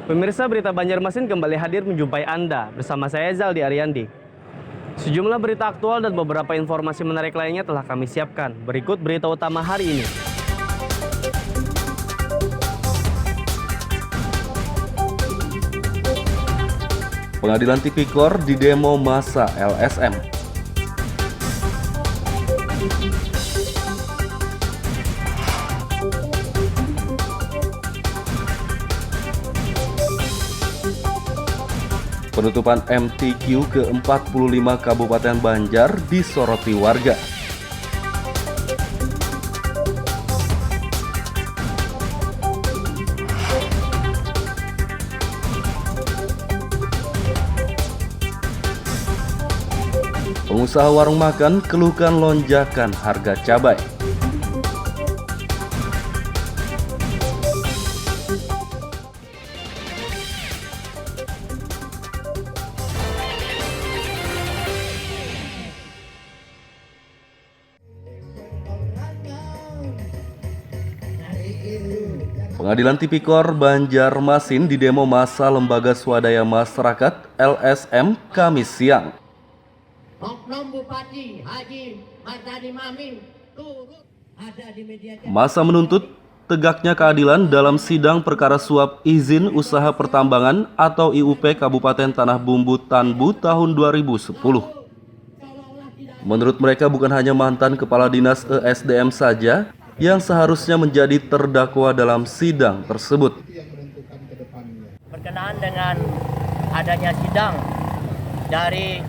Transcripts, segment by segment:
Pemirsa, berita Banjarmasin kembali hadir menjumpai Anda bersama saya Zaldi Ariandi. Sejumlah berita aktual dan beberapa informasi menarik lainnya telah kami siapkan. Berikut berita utama hari ini. Pengadilan Tipikor di demo massa LSM. Penutupan MTQ ke-45 Kabupaten Banjar disoroti warga. Pengusaha warung makan keluhkan lonjakan harga cabai. Pengadilan Tipikor Banjarmasin didemo massa Lembaga Swadaya Masyarakat LSM Kamis siang. Oknum Bupati Haji Mardani Maming turut ada di media. Massa menuntut tegaknya keadilan dalam sidang perkara suap izin usaha pertambangan atau IUP Kabupaten Tanah Bumbu Tanbu tahun 2010. Menurut mereka bukan hanya mantan Kepala Dinas ESDM saja yang seharusnya menjadi terdakwa dalam sidang tersebut. Berkenaan dengan adanya sidang dari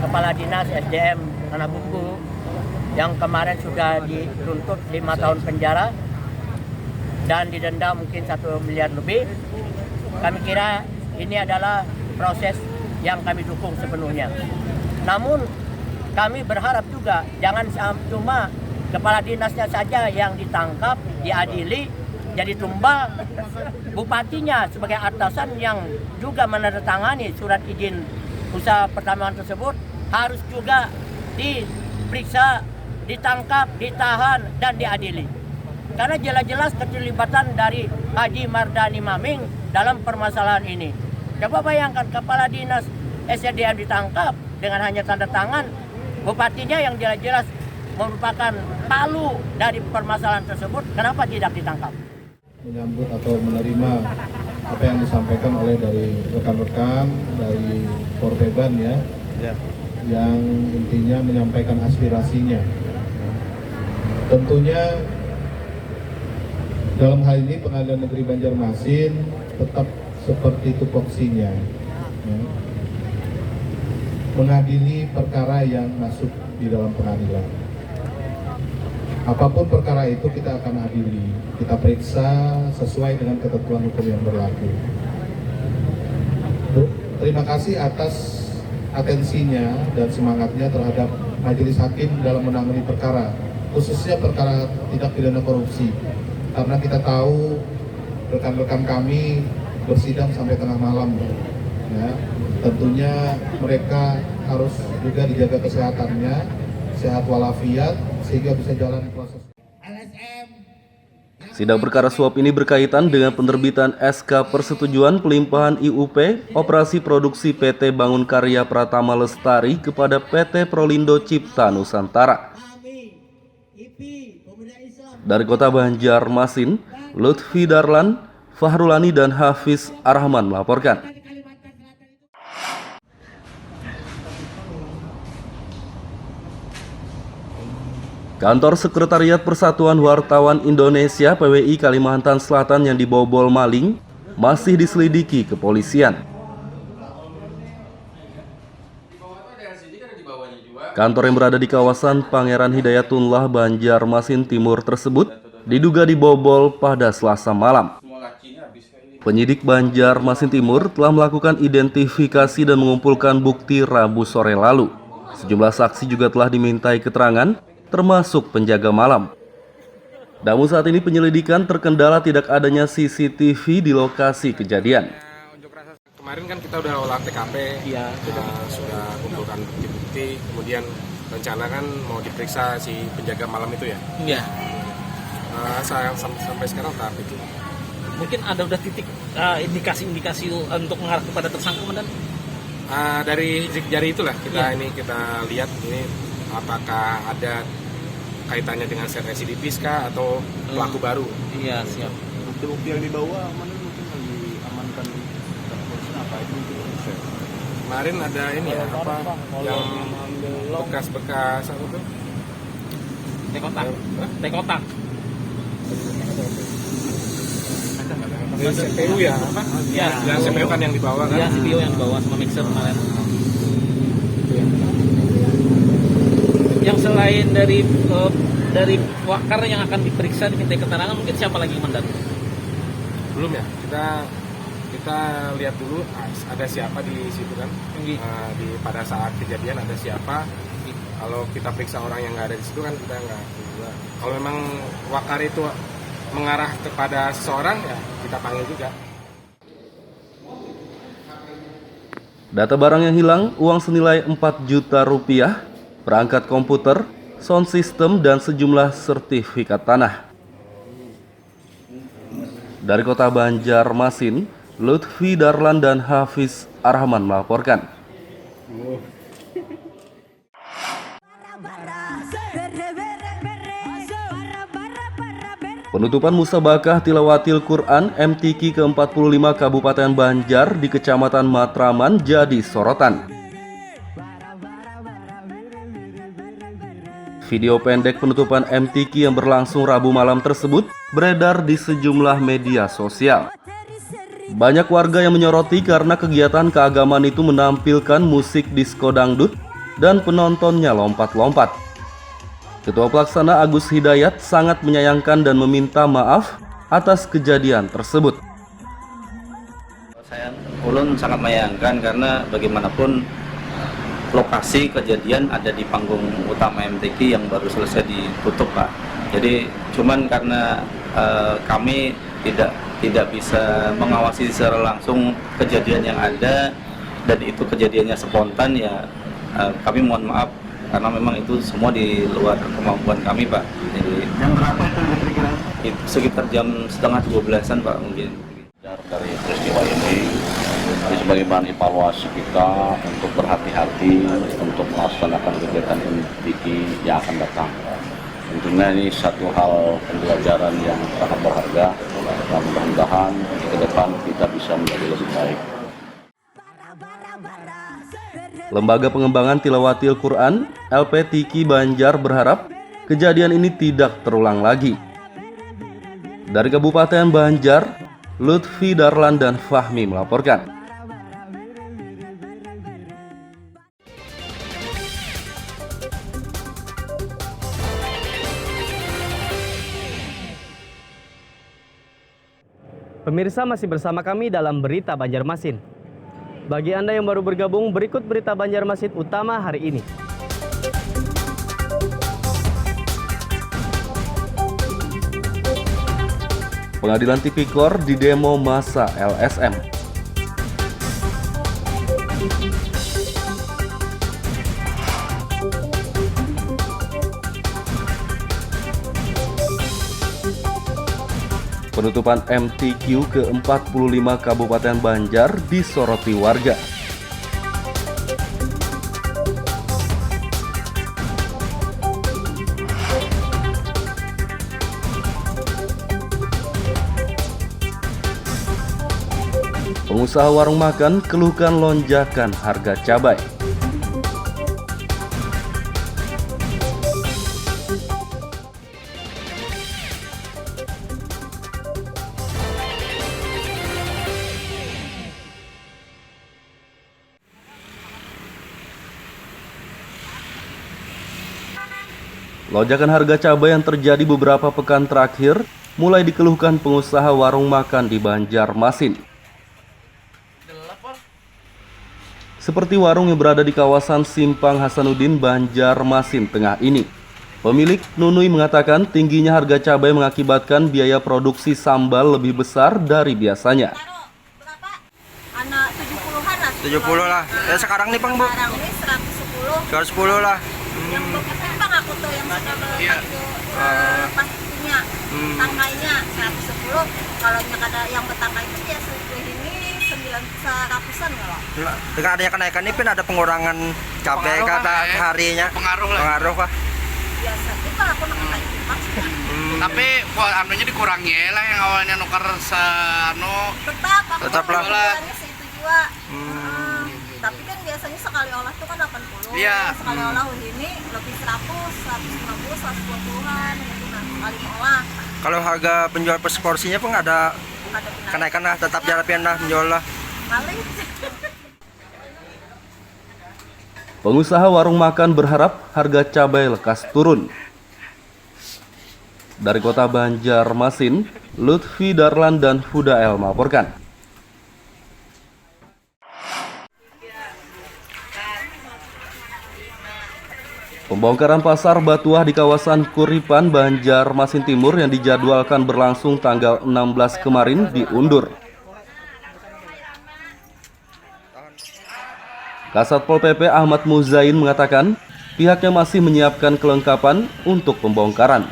Kepala Dinas SDM Tanah Bumbu yang kemarin sudah dituntut 5 tahun penjara dan didenda mungkin 1 miliar lebih, kami kira ini adalah proses yang kami dukung sepenuhnya. Namun kami berharap juga jangan cuma Kepala Dinasnya saja yang ditangkap, diadili, jadi tumbal. Bupatinya sebagai atasan yang juga menandatangani surat izin usaha pertambangan tersebut harus juga diperiksa, ditangkap, ditahan, dan diadili. Karena jelas-jelas keterlibatan dari Haji Mardani Maming dalam permasalahan ini. Coba bayangkan Kepala Dinas SDM ditangkap dengan hanya tanda tangan, bupatinya yang jelas-jelas merupakan palu dari permasalahan tersebut, kenapa tidak ditangkap? Menyambut atau menerima apa yang disampaikan oleh dari rekan-rekan dari Korpeban yang intinya menyampaikan aspirasinya. Tentunya dalam hal ini Pengadilan Negeri Banjarmasin tetap seperti tupoksinya, mengadili perkara yang masuk di dalam pengadilan. Apapun perkara itu kita akan adili, kita periksa sesuai dengan ketentuan hukum yang berlaku. Terima kasih atas atensinya dan semangatnya terhadap majelis hakim dalam menangani perkara, khususnya perkara tindak pidana korupsi. Karena kita tahu rekan-rekan kami bersidang sampai tengah malam, ya. Tentunya mereka harus juga dijaga kesehatannya, sehat walafiat, sehingga bisa jalan proses. Sidang perkara suap ini berkaitan dengan penerbitan SK Persetujuan Pelimpahan IUP Operasi Produksi PT Bangun Karya Pratama Lestari kepada PT Prolindo Cipta Nusantara. Dari Kota Banjarmasin, Lutfi Darlan, Fahrulani dan Hafiz Arahman melaporkan. Kantor Sekretariat Persatuan Wartawan Indonesia PWI Kalimantan Selatan yang dibobol maling masih diselidiki kepolisian. Kantor yang berada di kawasan Pangeran Hidayatullah Banjarmasin Timur tersebut diduga dibobol pada Selasa malam. Penyidik Banjarmasin Timur telah melakukan identifikasi dan mengumpulkan bukti Rabu sore lalu. Sejumlah saksi juga telah dimintai keterangan, termasuk penjaga malam. Namun saat ini penyelidikan terkendala tidak adanya CCTV di lokasi kejadian. Kemarin kan kita udah olah TKP, sudah kumpulkan bukti-bukti, kemudian rencana kan mau diperiksa si penjaga malam itu ya. Iya. Sampai sekarang tahap itu. Mungkin ada udah titik indikasi-indikasi untuk mengarah kepada tersangka, Komandan? Dari sidik jari itulah kita lihat ini apakah ada kaitannya dengan residivis kah atau pelaku baru. Iya, siap. Bukti-bukti yang dibawa mana mungkin lagi amankan di polisi apa itu mungkin bisa. Kemarin ada ini ya apa yang bekas-bekas apa tuh? Tekotak. Dari CPU ya apa? Iya. Yang CPU kan yang dibawa kan? Iya, CPU yang dibawa sama mixer kemarin. Yang selain dari wakar yang akan diperiksa diminta keterangan, mungkin siapa lagi, Komandan? Belum ya, kita lihat dulu ada siapa di situ kan. Pada saat kejadian ada siapa. Kalau kita periksa orang yang nggak ada di situ kan kita nggak. Kalau memang wakar itu mengarah kepada seseorang ya kita panggil juga. Data barang yang hilang, uang senilai 4 juta rupiah, perangkat komputer, sound system, dan sejumlah sertifikat tanah. Dari kota Banjarmasin, Lutfi Darlan dan Hafiz Arhaman melaporkan. Penutupan musabakah tilawatil Quran MTQ ke-45 Kabupaten Banjar di Kecamatan Matraman jadi sorotan. Video pendek penutupan MTQ yang berlangsung Rabu malam tersebut beredar di sejumlah media sosial. Banyak warga yang menyoroti karena kegiatan keagamaan itu menampilkan musik disko dangdut dan penontonnya lompat-lompat. Ketua Pelaksana Agus Hidayat sangat menyayangkan dan meminta maaf atas kejadian tersebut. Saya ulun sangat menyayangkan karena bagaimanapun lokasi kejadian ada di panggung utama MTQ yang baru selesai ditutup, Pak. Jadi cuman karena kami tidak bisa mengawasi secara langsung kejadian yang ada dan itu kejadiannya spontan ya, kami mohon maaf karena memang itu semua di luar kemampuan kami, Pak. Jadi Yang berapa itu kira-kira? itu sekitar jam 11:30-an, Pak, mungkin. Dari peristiwa ini sebagai bahan evaluasi kita untuk berhati-hati untuk melaksanakan kegiatan MTQ yang akan datang. Tentunya ini satu hal pembelajaran yang sangat berharga dan mudah-mudahan ke depan kita bisa menjadi lebih baik. Lembaga Pengembangan Tilawatil Quran LPTQ Banjar berharap kejadian ini tidak terulang lagi. Dari Kabupaten Banjar, Lutfi Darlan dan Fahmi melaporkan. Pemirsa masih bersama kami dalam Berita Banjarmasin. Bagi Anda yang baru bergabung, berikut Berita Banjarmasin utama hari ini. Pengadilan Tipikor di demo masa LSM. Penutupan MTQ ke-45 Kabupaten Banjar disoroti warga. Pengusaha warung makan keluhkan lonjakan harga cabai. Lonjakan harga cabai yang terjadi beberapa pekan terakhir mulai dikeluhkan pengusaha warung makan di Banjarmasin. Seperti warung yang berada di kawasan Simpang Hasanuddin, Banjarmasin Tengah ini. Pemilik Nunui mengatakan tingginya harga cabai mengakibatkan biaya produksi sambal lebih besar dari biasanya. Berapa? Anak 70-an lah. 70 lah. Ya sekarang nih, Bang, Bu. Sekarang ini 110. 110 lah. Yang bekas Bang aku tuh yang suka pastinya tangkainya 110. Kalau ada yang bertangkai itu ya ini 900-an kalau. Dengan adanya kenaikan ini ada pengurangan cabai kata harinya. Pengaruh Pak. Biasa sih kalau aku naik tapi anunya dikurangi lah yang awalnya nukar tetap lah segitu juga. Tapi kan biasanya sekali olah tuh kan 80. Iya. Sekali olah ini lebih 100, 150, 120-an gitu kan sekali olah. Kalau harga penjual per porsinya pun ada kenaikan lah, tetap jalan pindah menjual lah. Paling. Pengusaha warung makan berharap harga cabai lekas turun. Dari kota Banjarmasin, Lutfi Darlan dan Huda El melaporkan. Pembongkaran pasar Batuah di kawasan Kuripan, Banjarmasin Timur yang dijadwalkan berlangsung tanggal 16 kemarin diundur. Kasat Pol PP Ahmad Muzain mengatakan pihaknya masih menyiapkan kelengkapan untuk pembongkaran.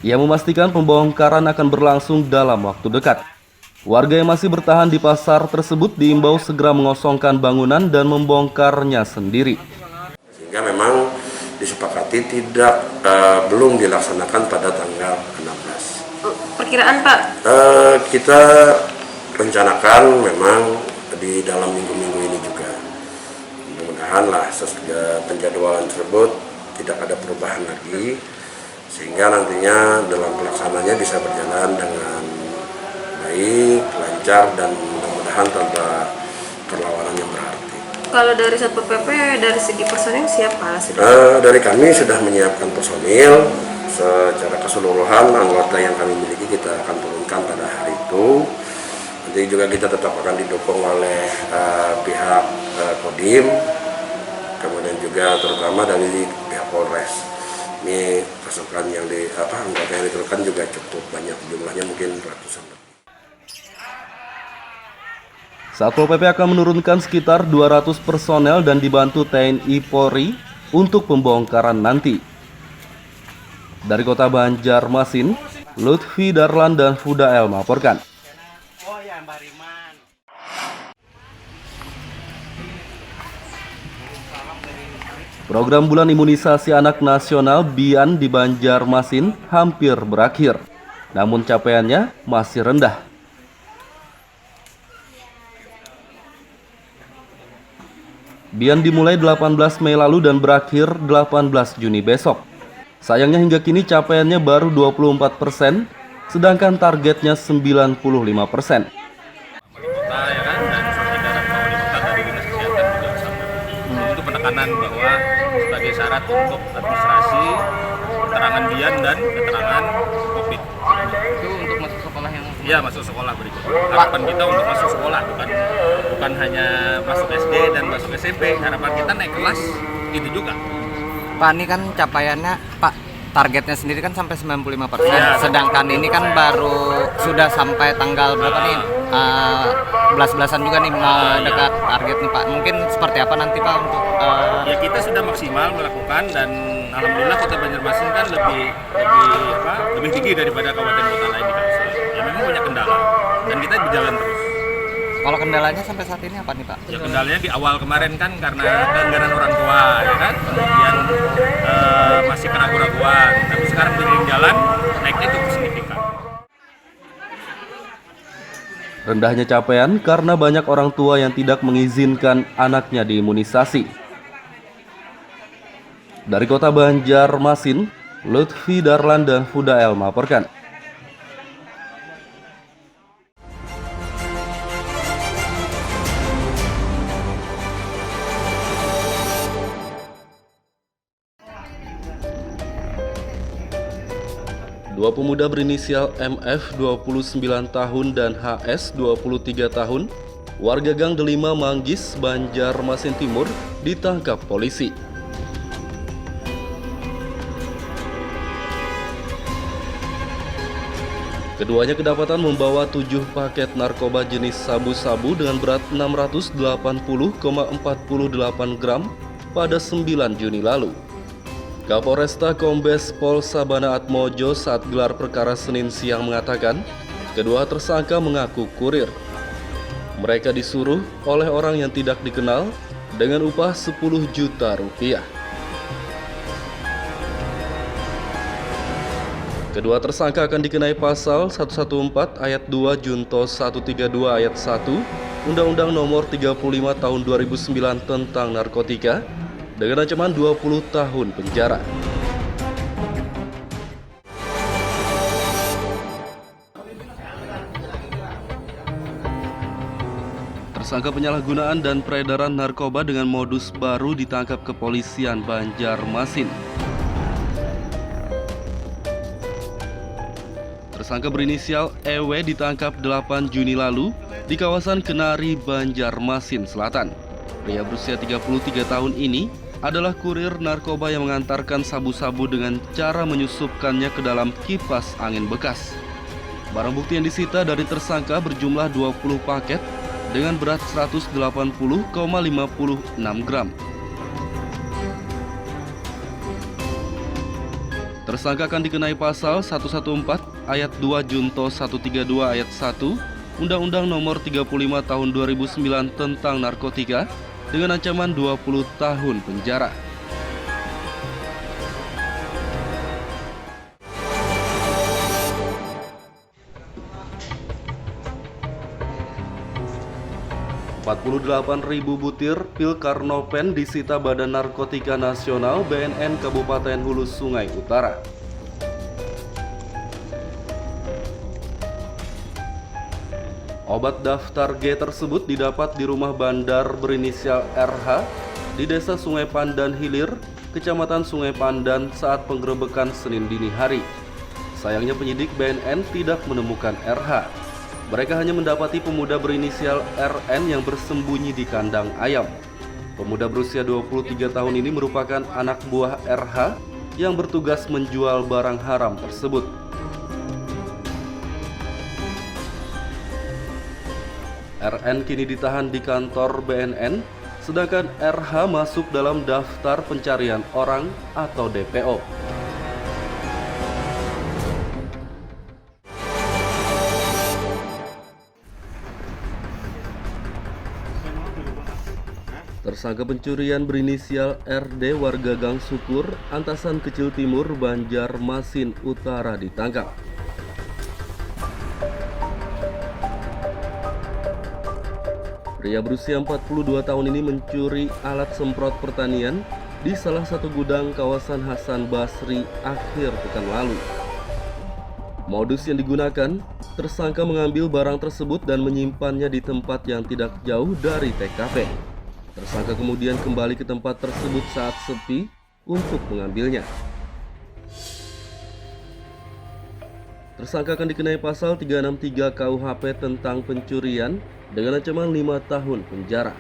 Ia memastikan pembongkaran akan berlangsung dalam waktu dekat. Warga yang masih bertahan di pasar tersebut diimbau segera mengosongkan bangunan dan membongkarnya sendiri. Sehingga memang disepakati belum dilaksanakan pada tanggal 16. Perkiraan Pak? Kita rencanakan memang di dalam minggu-minggu ini juga. Mudah-mudahanlah penjadwalan tersebut tidak ada perubahan lagi, sehingga nantinya dalam pelaksanaannya bisa berjalan dengan baik, lancar, dan mudah-mudahan tanpa perlawanan yang berarti. Kalau dari Satpol PP, dari segi personil siapa? Dari kami sudah menyiapkan personil secara keseluruhan, anggota yang kami miliki kita akan turunkan pada hari itu. Nanti juga kita tetap akan didukung oleh pihak Kodim, kemudian juga terutama dari pihak Polres. Ini pasukan yang anggota yang diturunkan juga cukup banyak, jumlahnya mungkin ratusan. Satpol PP akan menurunkan sekitar 200 personel dan dibantu TNI Polri untuk pembongkaran nanti. Dari kota Banjarmasin, Lutfi Darlan dan Huda El melaporkan. Program bulan imunisasi anak nasional BIAN di Banjarmasin hampir berakhir, namun capaiannya masih rendah. BIAN dimulai 18 Mei lalu dan berakhir 18 Juni besok. Sayangnya hingga kini capaiannya baru 24%, sedangkan targetnya 95%. Untuk penekanan bahwa sebagai syarat untuk administrasi, keterangan BIAN dan keterangan COVID. Itu untuk masuk sekolah yang... Iya, masuk sekolah berikutnya. Harapan kita untuk masuk sekolah, bukan hanya masuk SD dan masuk SMP. Harapan kita naik kelas, itu juga. Pak, ini kan capaiannya, Pak, targetnya sendiri kan sampai 95%. Ya. Sedangkan ini kan baru sudah sampai tanggal berapa nih? Belas-belasan juga nih dekat target nih Pak. Mungkin seperti apa nanti Pak untuk Ya kita sudah maksimal melakukan, dan alhamdulillah Kota Banjarmasin kan lebih tinggi daripada kabupaten kota lain di Kalsel. Ya memang banyak kendala dan kita berjalan terus. Kalau kendalanya sampai saat ini apa nih Pak? Ya kendalanya di awal kemarin kan karena keengganan orang tua, ya kan, kemudian masih keraguan-raguan. Tapi sekarang beriring jalan, naiknya cukup signifikan. Rendahnya capaian karena banyak orang tua yang tidak mengizinkan anaknya diimunisasi. Dari kota Banjarmasin, Lutfi Darlan dan Huda El melaporkan. Dua pemuda berinisial MF 29 tahun dan HS 23 tahun, warga Gang Delima Manggis, Banjarmasin Timur, ditangkap polisi. Keduanya kedapatan membawa 7 paket narkoba jenis sabu-sabu dengan berat 680,48 gram pada 9 Juni lalu. Kapolresta Kombes Pol Sabana Atmojo saat gelar perkara Senin siang mengatakan, kedua tersangka mengaku kurir. Mereka disuruh oleh orang yang tidak dikenal dengan upah 10 juta rupiah. Kedua tersangka akan dikenai pasal 114 ayat 2 Junto 132 ayat 1 Undang-Undang Nomor 35 Tahun 2009 tentang narkotika dengan ancaman 20 tahun penjara. Tersangka penyalahgunaan dan peredaran narkoba dengan modus baru ditangkap kepolisian Banjarmasin. Tersangka berinisial EW ditangkap 8 Juni lalu di kawasan Kenari, Banjarmasin Selatan. Pria berusia 33 tahun ini adalah kurir narkoba yang mengantarkan sabu-sabu dengan cara menyusupkannya ke dalam kipas angin bekas. Barang bukti yang disita dari tersangka berjumlah 20 paket dengan berat 180,56 gram. Tersangka akan dikenai pasal 114 ayat 2 Junto 132 ayat 1 Undang-Undang Nomor 35 Tahun 2009 tentang narkotika dengan ancaman 20 tahun penjara. Ribu butir pil Karnopen disita Badan Narkotika Nasional BNN Kabupaten Hulu Sungai Utara. Obat daftar G tersebut didapat di rumah bandar berinisial RH di Desa Sungai Pandan Hilir, Kecamatan Sungai Pandan saat penggerebekan Senin dini hari. Sayangnya penyidik BNN tidak menemukan RH. Mereka hanya mendapati pemuda berinisial RN yang bersembunyi di kandang ayam. Pemuda berusia 23 tahun ini merupakan anak buah RH yang bertugas menjual barang haram tersebut. RN kini ditahan di kantor BNN, sedangkan RH masuk dalam daftar pencarian orang atau DPO. Tersangka pencurian berinisial RD warga Gang Sukur, Antasan Kecil Timur, Banjarmasin Utara ditangkap. Pria berusia 42 tahun ini mencuri alat semprot pertanian di salah satu gudang kawasan Hasan Basri akhir pekan lalu. Modus yang digunakan, tersangka mengambil barang tersebut dan menyimpannya di tempat yang tidak jauh dari TKP. Tersangka kemudian kembali ke tempat tersebut saat sepi untuk mengambilnya. Tersangka akan dikenai pasal 363 KUHP tentang pencurian dengan ancaman 5 tahun penjara.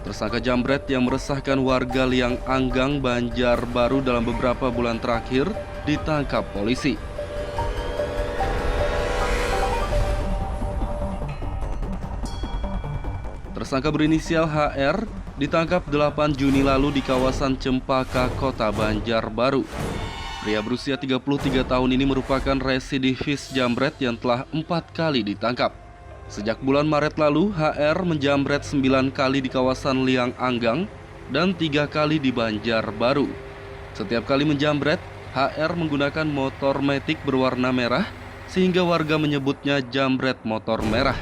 Tersangka jambret yang meresahkan warga Liang Anggang, Banjarbaru dalam beberapa bulan terakhir ditangkap polisi. Tersangka berinisial HR ditangkap 8 Juni lalu di kawasan Cempaka, Kota Banjarbaru. Pria berusia 33 tahun ini merupakan residivis jambret yang telah 4 kali ditangkap. Sejak bulan Maret lalu, HR menjambret 9 kali di kawasan Liang Anggang dan 3 kali di Banjarbaru. Setiap kali menjambret, HR menggunakan motor matic berwarna merah sehingga warga menyebutnya jambret motor merah.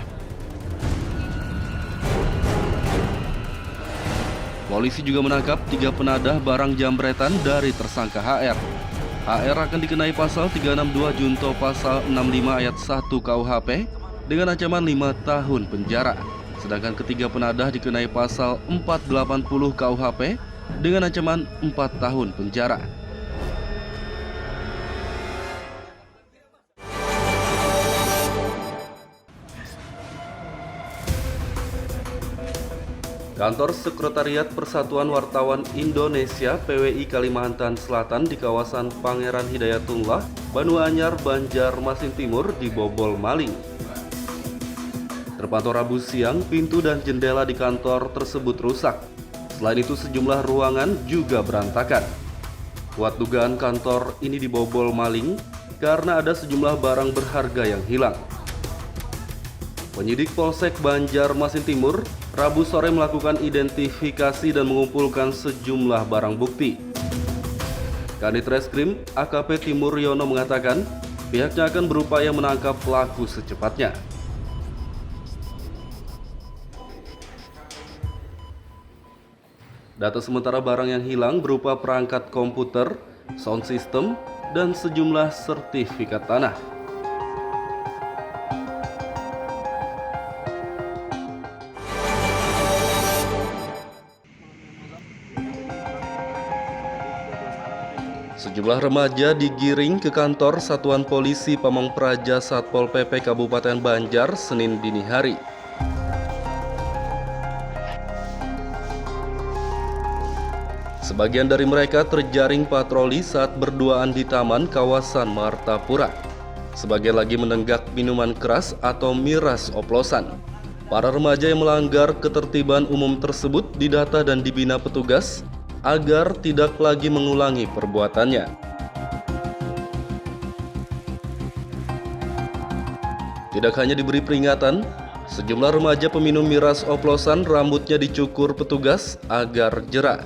Polisi juga menangkap 3 penadah barang jambretan dari tersangka HR. HR akan dikenai pasal 362 Junto pasal 65 ayat 1 KUHP dengan ancaman 5 tahun penjara. Sedangkan ketiga penadah dikenai pasal 480 KUHP dengan ancaman 4 tahun penjara. Kantor Sekretariat Persatuan Wartawan Indonesia PWI Kalimantan Selatan di kawasan Pangeran Hidayatullah, Banu Anyar, Banjarmasin Timur dibobol maling. Terpantau Rabu siang, pintu dan jendela di kantor tersebut rusak. Selain itu sejumlah ruangan juga berantakan. Kuat dugaan kantor ini dibobol maling karena ada sejumlah barang berharga yang hilang. Penyidik Polsek Banjarmasin Timur Rabu sore melakukan identifikasi dan mengumpulkan sejumlah barang bukti. Kanit Reskrim AKP Timur Yono mengatakan pihaknya akan berupaya menangkap pelaku secepatnya. Data sementara barang yang hilang berupa perangkat komputer, sound system, dan sejumlah sertifikat tanah. Sejumlah remaja digiring ke kantor Satuan Polisi Pamong Praja Satpol PP Kabupaten Banjar Senin dini hari. Sebagian dari mereka terjaring patroli saat berduaan di taman kawasan Martapura. Sebagian lagi menenggak minuman keras atau miras oplosan. Para remaja yang melanggar ketertiban umum tersebut didata dan dibina petugas agar tidak lagi mengulangi perbuatannya. Tidak hanya diberi peringatan, sejumlah remaja peminum miras oplosan rambutnya dicukur petugas agar jera.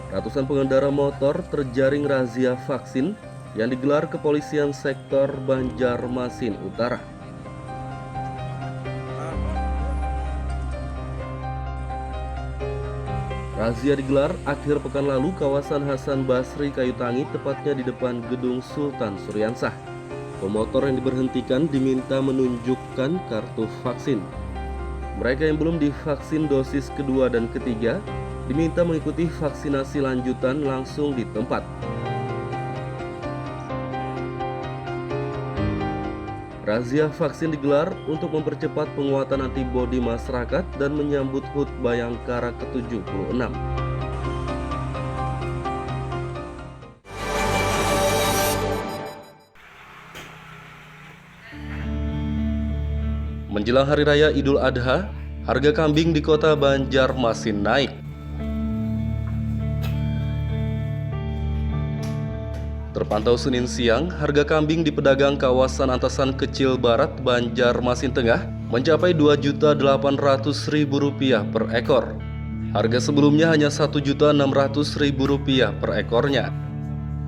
Ratusan pengendara motor terjaring razia vaksin yang digelar kepolisian sektor Banjarmasin Utara. Razia digelar akhir pekan lalu kawasan Hasan Basri Kayu Tangi, tepatnya di depan gedung Sultan Suryansah. Pemotor yang diberhentikan diminta menunjukkan kartu vaksin. Mereka yang belum divaksin dosis kedua dan ketiga diminta mengikuti vaksinasi lanjutan langsung di tempat. Razia vaksin digelar untuk mempercepat penguatan antibodi masyarakat dan menyambut HUT Bayangkara ke-76. Menjelang Hari Raya Idul Adha, harga kambing di kota Banjarmasin naik. Terpantau Senin siang, harga kambing di pedagang kawasan Antasan Kecil Barat, Banjarmasin Tengah mencapai Rp2.800.000 per ekor. Harga sebelumnya hanya Rp1.600.000 per ekornya.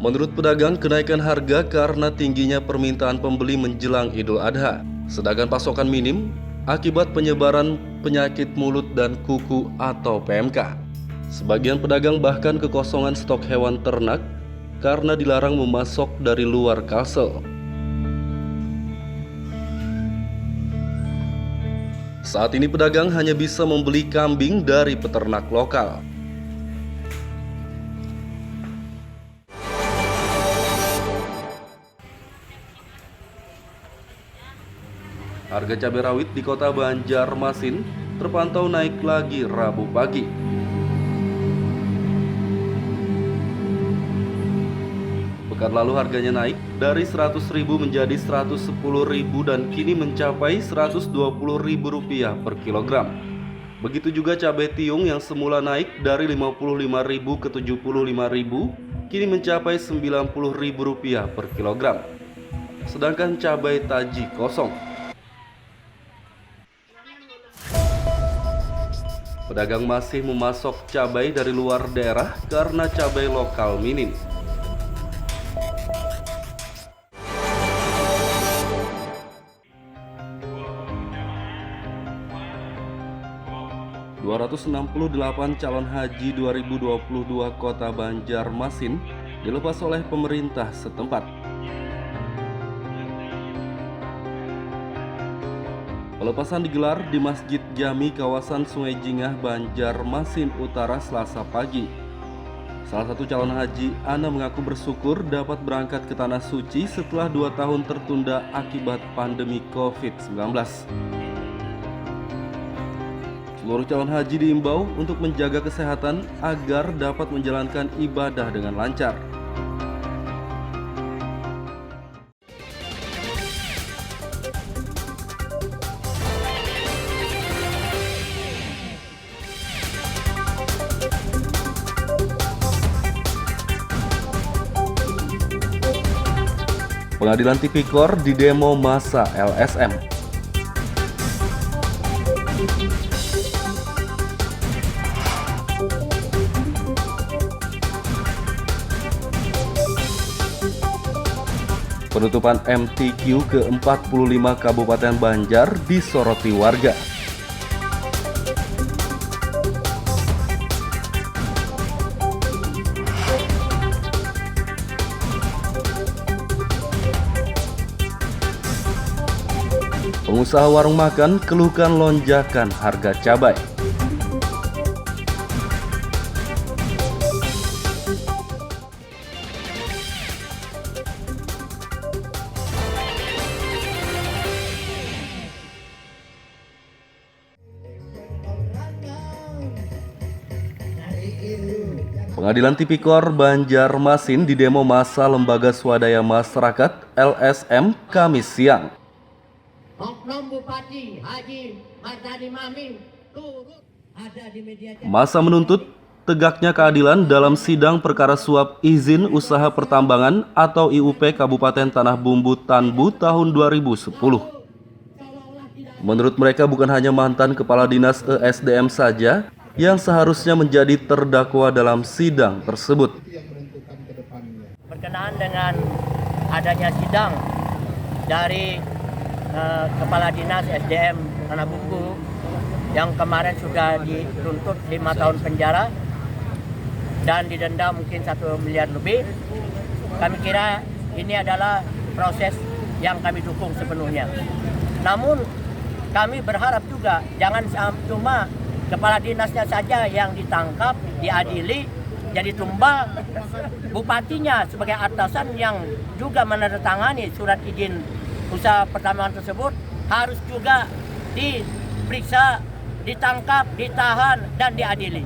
Menurut pedagang, kenaikan harga karena tingginya permintaan pembeli menjelang Idul Adha, sedangkan pasokan minim akibat penyebaran penyakit mulut dan kuku atau PMK. Sebagian pedagang bahkan kekosongan stok hewan ternak karena dilarang memasok dari luar Kalsel. Saat ini pedagang hanya bisa membeli kambing dari peternak lokal. Harga cabai rawit di kota Banjarmasin terpantau naik lagi Rabu pagi. Pekan lalu harganya naik dari Rp100.000 menjadi Rp110.000 dan kini mencapai Rp120.000 per kilogram. Begitu juga cabai tiung yang semula naik dari Rp55.000 ke Rp75.000 kini mencapai Rp90.000 per kilogram. Sedangkan cabai taji kosong. Pedagang masih memasok cabai dari luar daerah karena cabai lokal minim. ...268 calon haji 2022 kota Banjarmasin dilepas oleh pemerintah setempat. Pelepasan digelar di Masjid Jami kawasan Sungai Jingah, Banjarmasin Utara Selasa pagi. Salah satu calon haji, Ana mengaku bersyukur dapat berangkat ke Tanah Suci setelah 2 tahun tertunda akibat pandemi COVID-19. Seluruh calon haji diimbau untuk menjaga kesehatan agar dapat menjalankan ibadah dengan lancar. Pengadilan Tipikor didemo massa LSM. Penutupan MTQ ke-45 Kabupaten Banjar disoroti warga. Pengusaha warung makan keluhkan lonjakan harga cabai. Pengadilan Tipikor Banjarmasin didemo massa Lembaga Swadaya Masyarakat LSM Kamis siang. Oknum Bupati Haji Mardani Maming turut ada di media. Massa menuntut tegaknya keadilan dalam sidang perkara suap izin usaha pertambangan atau IUP Kabupaten Tanah Bumbu Tanbu tahun 2010. Menurut mereka bukan hanya mantan kepala dinas ESDM saja yang seharusnya menjadi terdakwa dalam sidang tersebut. Berkenaan dengan adanya sidang dari Kepala Dinas SDM Tanah Bumbu yang kemarin sudah dituntut 5 tahun penjara dan didenda mungkin 1 miliar lebih. Kami kira ini adalah proses yang kami dukung sepenuhnya. Namun kami berharap juga jangan cuma kepala dinasnya saja yang ditangkap, diadili, jadi tumbal. Bupatinya sebagai atasan yang juga menandatangani surat izin usaha pertambangan tersebut harus juga diperiksa, ditangkap, ditahan, dan diadili.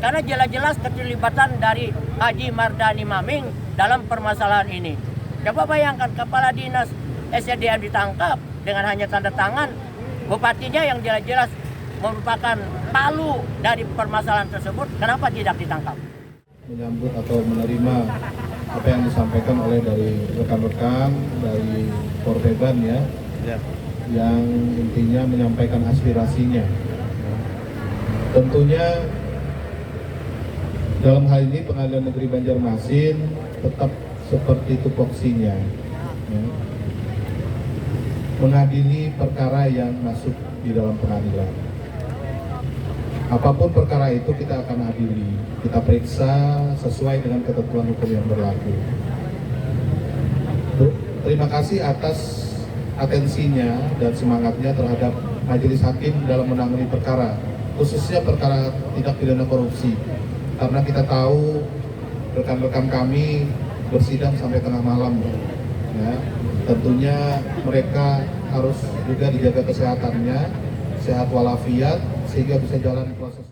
Karena jelas-jelas keterlibatan dari Haji Mardani Maming dalam permasalahan ini. Coba bayangkan kepala dinas SDM ditangkap dengan hanya tanda tangan, bupatinya yang jelas-jelas merupakan palu dari permasalahan tersebut, kenapa tidak ditangkap? Menyambut atau menerima apa yang disampaikan oleh dari rekan-rekan dari Korban ya, yang intinya menyampaikan aspirasinya. Tentunya dalam hal ini Pengadilan Negeri Banjarmasin tetap seperti tupoksinya, ya, mengadili perkara yang masuk di dalam pengadilan. Apapun perkara itu kita akan adili, kita periksa sesuai dengan ketentuan hukum yang berlaku. Terima kasih atas atensinya dan semangatnya terhadap majelis hakim dalam menangani perkara, khususnya perkara tindak pidana korupsi. Karena kita tahu rekan-rekan kami bersidang sampai tengah malam, ya. Tentunya mereka harus juga dijaga kesehatannya, sehat walafiat, sehingga bisa jalan proses.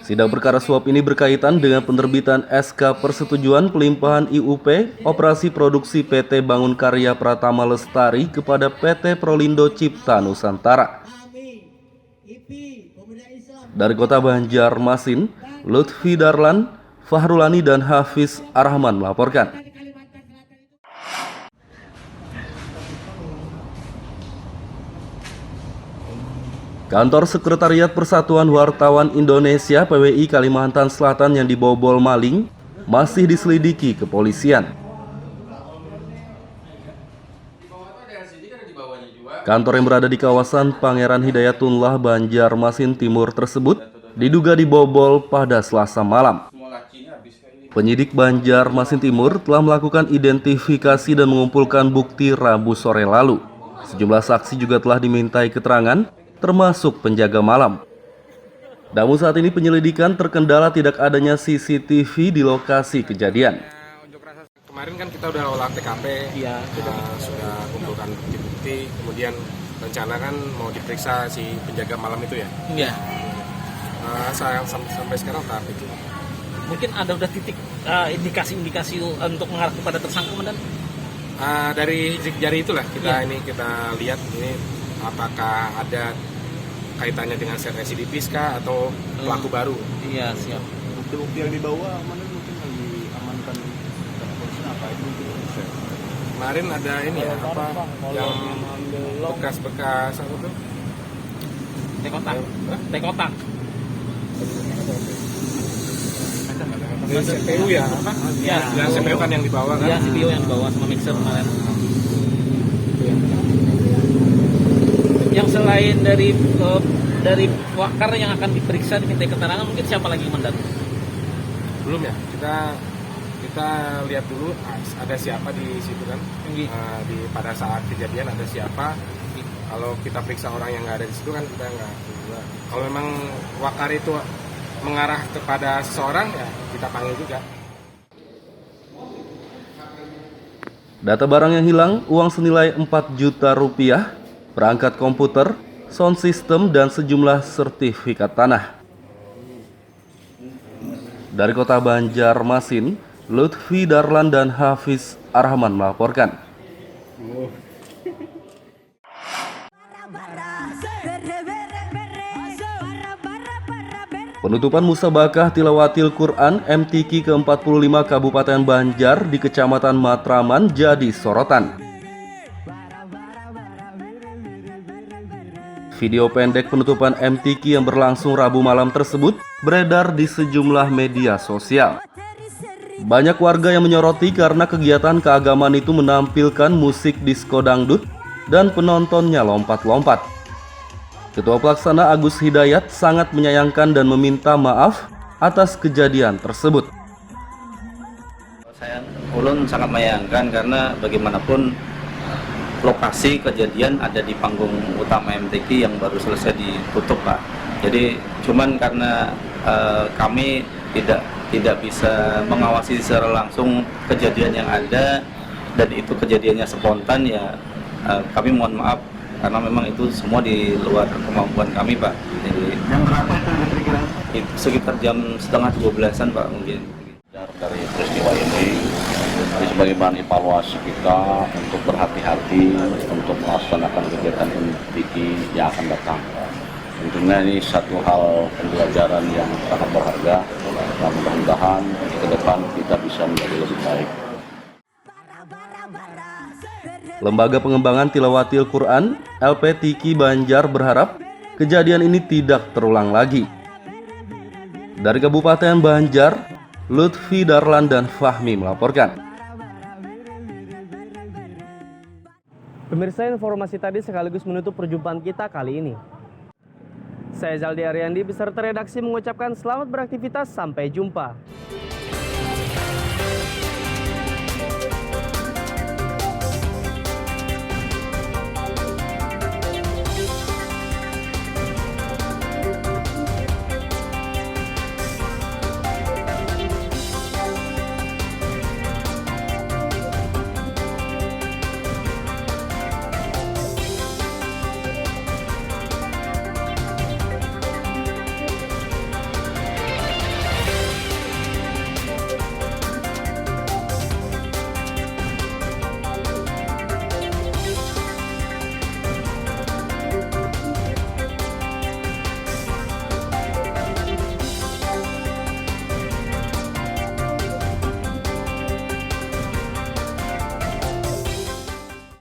Sidang perkara suap ini berkaitan dengan penerbitan SK Persetujuan Pelimpahan IUP Operasi Produksi PT Bangun Karya Pratama Lestari kepada PT Prolindo Cipta Nusantara. Dari Kota Banjarmasin, Lutfi Darlan, Fahrulani dan Hafiz Arrahman melaporkan. Kantor Sekretariat Persatuan Wartawan Indonesia PWI Kalimantan Selatan yang dibobol maling masih diselidiki kepolisian. Kantor yang berada di kawasan Pangeran Hidayatullah Banjarmasin Timur tersebut diduga dibobol pada Selasa malam. Penyidik Banjarmasin Timur telah melakukan identifikasi dan mengumpulkan bukti Rabu sore lalu. Sejumlah saksi juga telah dimintai keterangan, termasuk penjaga malam. Namun saat ini penyelidikan terkendala tidak adanya CCTV di lokasi kejadian. Kemarin kan kita udah olah TKP, sudah kumpulkan bukti-bukti, kemudian rencana kan mau diperiksa si penjaga malam itu ya. Iya. Sampai sekarang tahap itu. Mungkin ada udah titik indikasi-indikasi untuk mengarah kepada tersangka, Komandan? Dari sidik jari itulah kita lihat ini apakah ada kaitannya dengan residivis kah atau pelaku baru. Iya, siap. Bukti-bukti yang dibawa mana mungkin yang diamankan polisi apa itu mungkin proses. Kemarin ada ini ya yang bekas-bekas apa tuh? Tekotak. CPU ya apa? Ya, CPU kan yang dibawa kan? Iya, CPU yang dibawa sama mixer kemarin. Yang selain dari wakar yang akan diperiksa diminta keterangan, mungkin siapa lagi, Komandan? Belum ya, kita lihat dulu ada siapa di situ kan. Pada saat kejadian ada siapa. Kalau kita periksa orang yang nggak ada di situ kan kita nggak. Kalau memang wakar itu mengarah kepada seseorang ya kita panggil juga. Data barang yang hilang, uang senilai 4 juta rupiah, perangkat komputer, sound system, dan sejumlah sertifikat tanah. Dari kota Banjarmasin, Lutfi Darlan dan Hafiz Arhaman melaporkan. Penutupan musabakah tilawatil Quran MTQ ke-45 Kabupaten Banjar di Kecamatan Matraman jadi sorotan. Video pendek penutupan MTQ yang berlangsung Rabu malam tersebut beredar di sejumlah media sosial. Banyak warga yang menyoroti karena kegiatan keagamaan itu menampilkan musik disko dangdut dan penontonnya lompat-lompat. Ketua Pelaksana Agus Hidayat sangat menyayangkan dan meminta maaf atas kejadian tersebut. Ulun sangat menyayangkan karena bagaimanapun lokasi kejadian ada di panggung utama MTQ yang baru selesai ditutup, Pak. Jadi cuman karena kami tidak bisa mengawasi secara langsung kejadian yang ada dan itu kejadiannya spontan ya, kami mohon maaf karena memang itu semua di luar kemampuan kami, Pak. Jadi itu sekitar jam 11:30-an, Pak, mungkin. Dari peristiwa ini sebagai bahan evaluasi kita untuk berhati-hati untuk melaksanakan kegiatan MTQ yang akan datang. Tentunya ini satu hal pembelajaran yang sangat berharga dan mudah-mudahan ke depan kita bisa menjadi lebih baik. Lembaga Pengembangan Tilawatil Quran LPTQ Banjar berharap kejadian ini tidak terulang lagi. Dari Kabupaten Banjar, Lutfi Darlan dan Fahmi melaporkan. Pemirsa, informasi tadi sekaligus menutup perjumpaan kita kali ini. Saya Zaldi Ariandi beserta redaksi mengucapkan selamat beraktivitas, sampai jumpa.